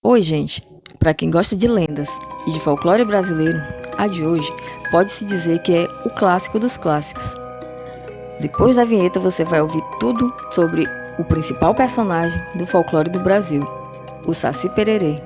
Oi, gente! Para quem gosta de lendas e de folclore brasileiro, a de hoje pode-se dizer que é o clássico dos clássicos. Depois da vinheta você vai ouvir tudo sobre o principal personagem do folclore do Brasil, o Saci Pererê.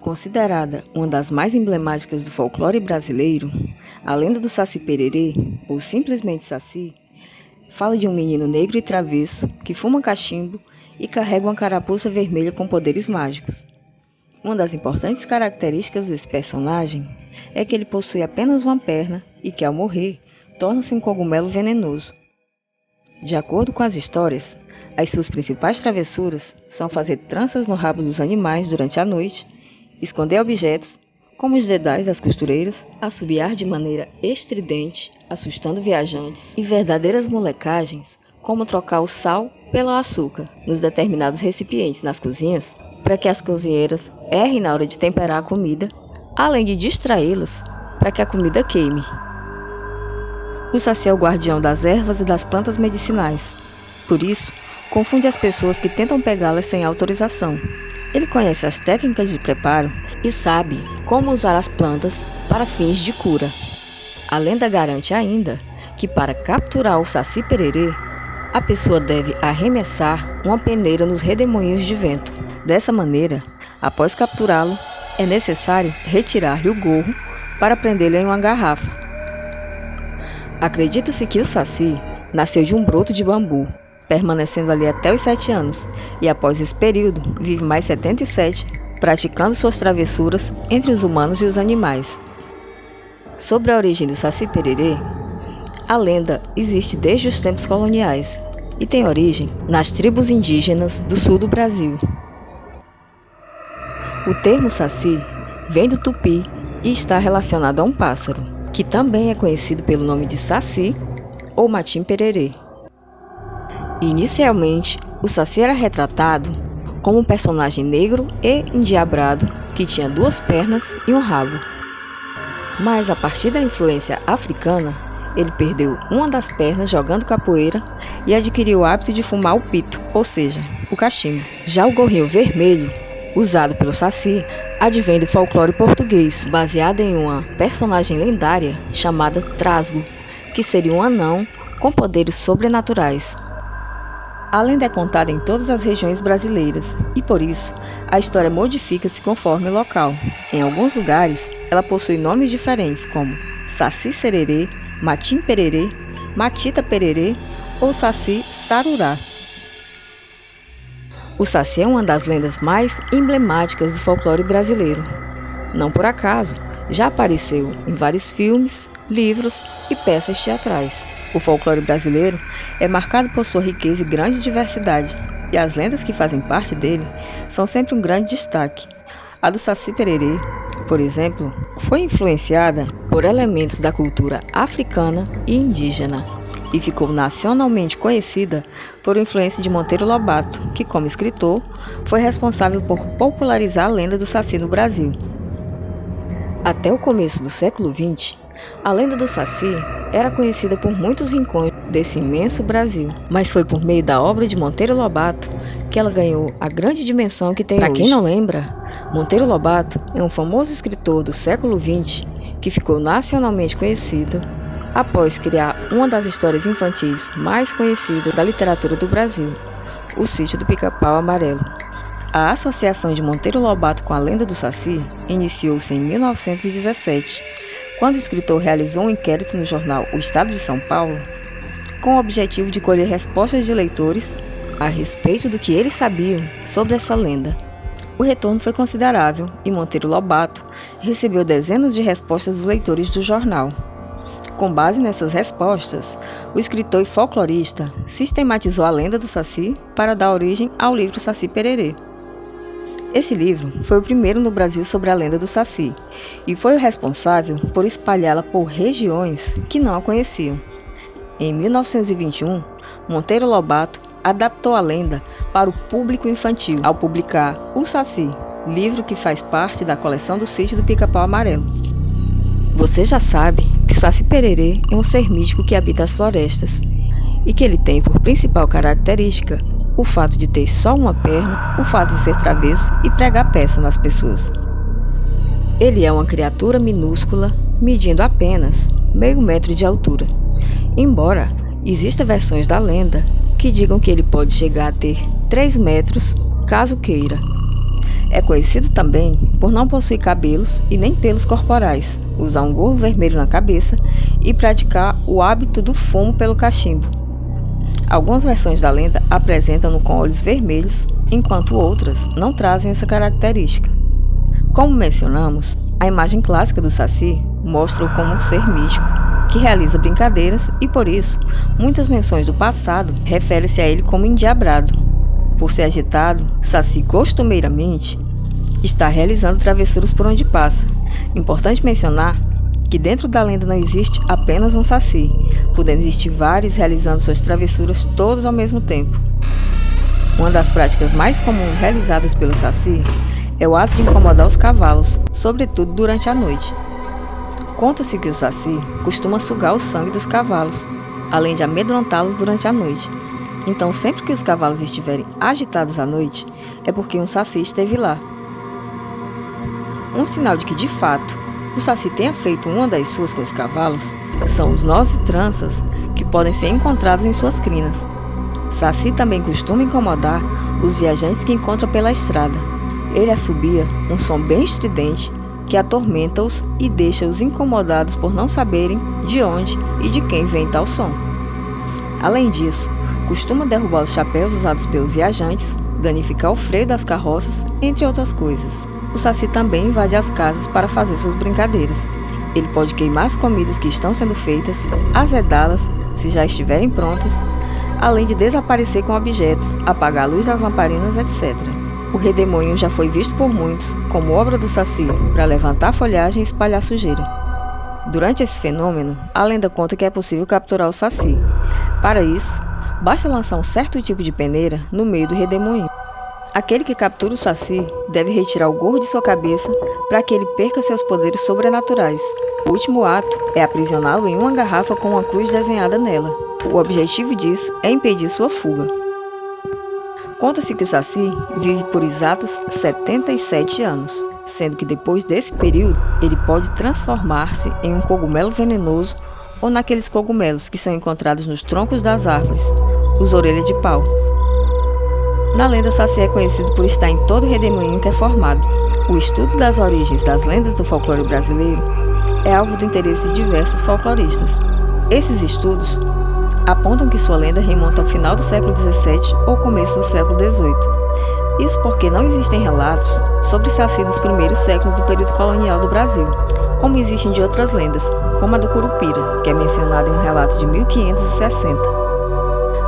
Considerada uma das mais emblemáticas do folclore brasileiro, a lenda do Saci Pererê, ou simplesmente Saci, fala de um menino negro e travesso que fuma cachimbo e carrega uma carapuça vermelha com poderes mágicos. Uma das importantes características desse personagem é que ele possui apenas uma perna e que, ao morrer, torna-se um cogumelo venenoso. De acordo com as histórias, as suas principais travessuras são fazer tranças no rabo dos animais durante a noite, esconder objetos, como os dedais das costureiras, assobiar de maneira estridente, assustando viajantes, e verdadeiras molecagens, como trocar o sal pelo açúcar nos determinados recipientes nas cozinhas, para que as cozinheiras errem na hora de temperar a comida, além de distraí-las para que a comida queime. O Saci é o guardião das ervas e das plantas medicinais, por isso, confunde as pessoas que tentam pegá-las sem autorização. Ele conhece as técnicas de preparo e sabe como usar as plantas para fins de cura. A lenda garante ainda que para capturar o Saci Pererê, a pessoa deve arremessar uma peneira nos redemoinhos de vento. Dessa maneira, após capturá-lo, é necessário retirar-lhe o gorro para prendê-lo em uma garrafa. Acredita-se que o Saci nasceu de um broto de bambu, permanecendo ali até os 7 anos, e após esse período, vive mais 77, praticando suas travessuras entre os humanos e os animais. Sobre a origem do Saci Pererê, a lenda existe desde os tempos coloniais e tem origem nas tribos indígenas do sul do Brasil. O termo Saci vem do tupi e está relacionado a um pássaro, que também é conhecido pelo nome de Saci ou Matim Pererê. Inicialmente, o Saci era retratado como um personagem negro e endiabrado que tinha 2 pernas e um rabo. Mas a partir da influência africana, ele perdeu uma das pernas jogando capoeira e adquiriu o hábito de fumar o pito, ou seja, o cachimbo. Já o gorrinho vermelho, usado pelo Saci, advém do folclore português, baseado em uma personagem lendária chamada Trasgo, que seria um anão com poderes sobrenaturais. A lenda é contada em todas as regiões brasileiras e, por isso, a história modifica-se conforme o local. Em alguns lugares, ela possui nomes diferentes como Saci Sererê, Matim Pererê, Matita Pererê ou Saci Sarurá. O Saci é uma das lendas mais emblemáticas do folclore brasileiro. Não por acaso, já apareceu em vários filmes, livros e peças teatrais. O folclore brasileiro é marcado por sua riqueza e grande diversidade, e as lendas que fazem parte dele são sempre um grande destaque. A do Saci Pererê, por exemplo, foi influenciada por elementos da cultura africana e indígena, e ficou nacionalmente conhecida por influência de Monteiro Lobato, que, como escritor, foi responsável por popularizar a lenda do Saci no Brasil. Até o começo do século XX, a lenda do Saci era conhecida por muitos rincões desse imenso Brasil, mas foi por meio da obra de Monteiro Lobato que ela ganhou a grande dimensão que tem hoje. Para quem não lembra, Monteiro Lobato é um famoso escritor do século XX que ficou nacionalmente conhecido após criar uma das histórias infantis mais conhecidas da literatura do Brasil, O Sítio do Pica-Pau Amarelo. A associação de Monteiro Lobato com a lenda do Saci iniciou-se em 1917, quando o escritor realizou um inquérito no jornal O Estado de São Paulo, com o objetivo de colher respostas de leitores a respeito do que eles sabiam sobre essa lenda. O retorno foi considerável e Monteiro Lobato recebeu dezenas de respostas dos leitores do jornal. Com base nessas respostas, o escritor e folclorista sistematizou a lenda do Saci para dar origem ao livro Saci Pererê. Esse livro foi o primeiro no Brasil sobre a lenda do Saci e foi o responsável por espalhá-la por regiões que não a conheciam. Em 1921, Monteiro Lobato adaptou a lenda para o público infantil ao publicar O Saci, livro que faz parte da coleção do Sítio do Pica-Pau Amarelo. Você já sabe que o Saci Pererê é um ser mítico que habita as florestas e que ele tem por principal característica o fato de ter só uma perna, o fato de ser travesso e pregar peça nas pessoas. Ele é uma criatura minúscula, medindo apenas meio metro de altura, embora existam versões da lenda que digam que ele pode chegar a ter 3 metros, caso queira. É conhecido também por não possuir cabelos e nem pelos corporais, usar um gorro vermelho na cabeça e praticar o hábito do fumo pelo cachimbo. Algumas versões da lenda apresentam-no com olhos vermelhos, enquanto outras não trazem essa característica. Como mencionamos, a imagem clássica do Saci mostra-o como um ser místico, que realiza brincadeiras e, por isso, muitas menções do passado referem-se a ele como endiabrado. Por ser agitado, Saci costumeiramente está realizando travessuras por onde passa. Importante mencionar que dentro da lenda não existe apenas um Saci, podendo existir vários realizando suas travessuras todos ao mesmo tempo. Uma das práticas mais comuns realizadas pelo Saci é o ato de incomodar os cavalos, sobretudo durante a noite. Conta-se que o Saci costuma sugar o sangue dos cavalos, além de amedrontá-los durante a noite. Então, sempre que os cavalos estiverem agitados à noite, é porque um Saci esteve lá. Um sinal de que, de fato, o Saci tenha feito uma das suas com os cavalos são os nós e tranças que podem ser encontrados em suas crinas. Saci também costuma incomodar os viajantes que encontra pela estrada. Ele assobia um som bem estridente que atormenta-os e deixa-os incomodados por não saberem de onde e de quem vem tal som. Além disso, costuma derrubar os chapéus usados pelos viajantes, danificar o freio das carroças, entre outras coisas. O Saci também invade as casas para fazer suas brincadeiras. Ele pode queimar as comidas que estão sendo feitas, azedá-las se já estiverem prontas, além de desaparecer com objetos, apagar a luz das lamparinas, etc. O redemoinho já foi visto por muitos como obra do Saci para levantar folhagem e espalhar sujeira. Durante esse fenômeno, a lenda conta que é possível capturar o Saci. Para isso, basta lançar um certo tipo de peneira no meio do redemoinho. Aquele que captura o Saci deve retirar o gorro de sua cabeça para que ele perca seus poderes sobrenaturais. O último ato é aprisioná-lo em uma garrafa com uma cruz desenhada nela. O objetivo disso é impedir sua fuga. Conta-se que o Saci vive por exatos 77 anos, sendo que depois desse período ele pode transformar-se em um cogumelo venenoso ou naqueles cogumelos que são encontrados nos troncos das árvores, os orelha de pau. Na lenda, Saci é conhecido por estar em todo o redemoinho que é formado. O estudo das origens das lendas do folclore brasileiro é alvo do interesse de diversos folcloristas. Esses estudos apontam que sua lenda remonta ao final do século XVII ou começo do século XVIII. Isso porque não existem relatos sobre Saci nos primeiros séculos do período colonial do Brasil, como existem de outras lendas, como a do Curupira, que é mencionada em um relato de 1560.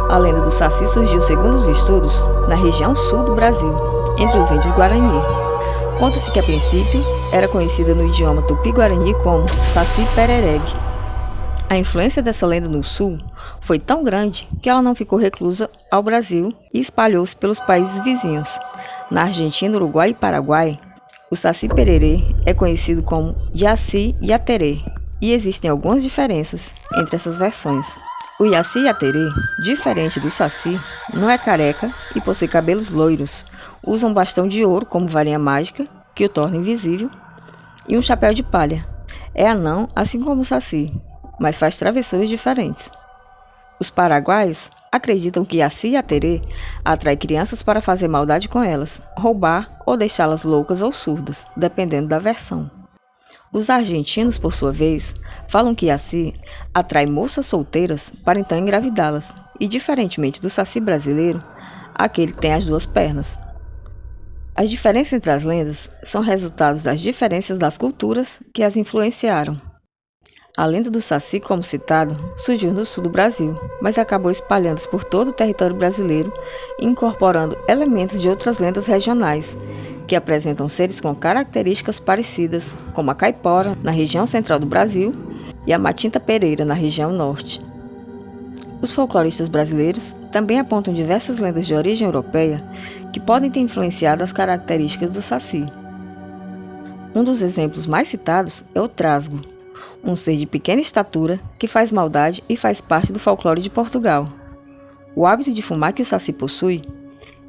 A lenda do Saci surgiu, segundo os estudos, na região sul do Brasil, entre os índios Guarani. Conta-se que, a princípio, era conhecida no idioma tupi-guarani como Saci Pereregue. A influência dessa lenda no sul foi tão grande que ela não ficou reclusa ao Brasil e espalhou-se pelos países vizinhos. Na Argentina, Uruguai e Paraguai, o Saci Pererê é conhecido como Yaci Yaterê, e existem algumas diferenças entre essas versões. O Yaci Yaterê, diferente do Saci, não é careca e possui cabelos loiros, usa um bastão de ouro como varinha mágica, que o torna invisível, e um chapéu de palha. É anão, assim como o Saci, mas faz travessuras diferentes. Os paraguaios acreditam que Yaci Yaterê atrai crianças para fazer maldade com elas, roubar ou deixá-las loucas ou surdas, dependendo da versão. Os argentinos, por sua vez, falam que Yaci atrai moças solteiras para então engravidá-las, e diferentemente do Saci brasileiro, aquele que tem as 2 pernas. As diferenças entre as lendas são resultados das diferenças das culturas que as influenciaram. A lenda do Saci, como citado, surgiu no sul do Brasil, mas acabou espalhando-se por todo o território brasileiro, incorporando elementos de outras lendas regionais, que apresentam seres com características parecidas, como a caipora, na região central do Brasil, e a matinta pereira, na região norte. Os folcloristas brasileiros também apontam diversas lendas de origem europeia que podem ter influenciado as características do Saci. Um dos exemplos mais citados é o Trasgo, um ser de pequena estatura que faz maldade e faz parte do folclore de Portugal. O hábito de fumar que o Saci possui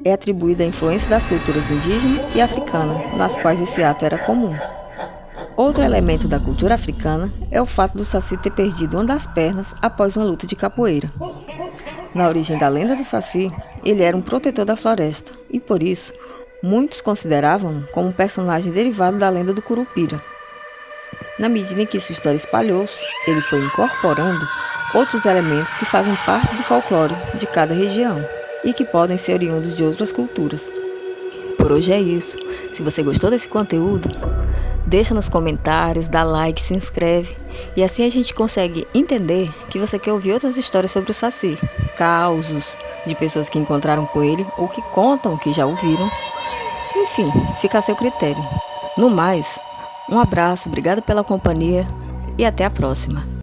é atribuído à influência das culturas indígena e africana, nas quais esse ato era comum. Outro elemento da cultura africana é o fato do Saci ter perdido uma das pernas após uma luta de capoeira. Na origem da lenda do Saci, ele era um protetor da floresta e, por isso, muitos consideravam-no como um personagem derivado da lenda do Curupira. Na medida em que sua história espalhou-se, ele foi incorporando outros elementos que fazem parte do folclore de cada região e que podem ser oriundos de outras culturas. Por hoje é isso. Se você gostou desse conteúdo, deixa nos comentários, dá like, se inscreve e assim a gente consegue entender que você quer ouvir outras histórias sobre o Saci, causos de pessoas que encontraram com ele ou que contam que já ouviram. Enfim, fica a seu critério. No mais, um abraço, obrigado pela companhia e até a próxima.